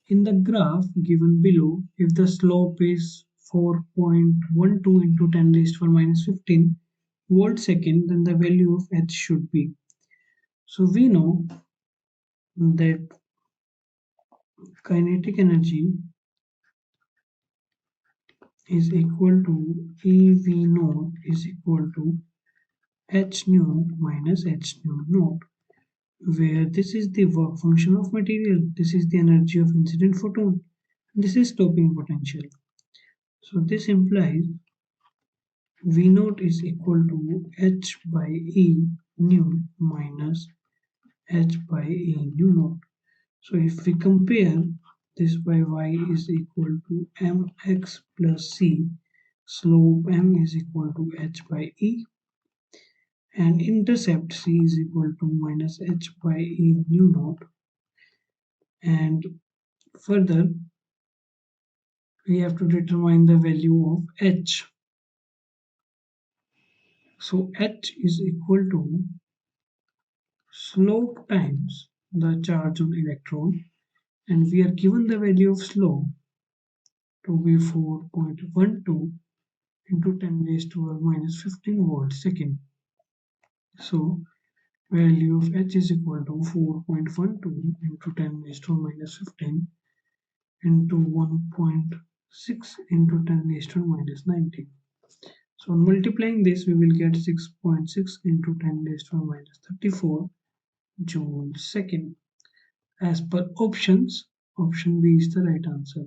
In the graph given below, if the slope is 4.12 into 10 raised to the minus 15 volt second, then the value of h should be. So we know that kinetic energy is equal to EV naught is equal to h nu minus h nu naught, where this is the work function of material, this is the energy of incident photon, this is stopping potential. So this implies V naught is equal to h by E nu minus h by E nu naught. So if we compare this by y is equal to mx plus c, slope m is equal to h by E, and intercept c is equal to minus h by E nu naught. And further, we have to determine the value of h. So h is equal to slope times the charge on electron, and we are given the value of slope to be 4.12 into 10 raised to the minus 15 volts second. So value of h is equal to 4.12 into 10 raised to the minus 15 into 1.6 into 10 raised to the minus 19. So on multiplying this, we will get 6.6 into 10 raised to the minus 34 joule second. As per options, option B is the right answer.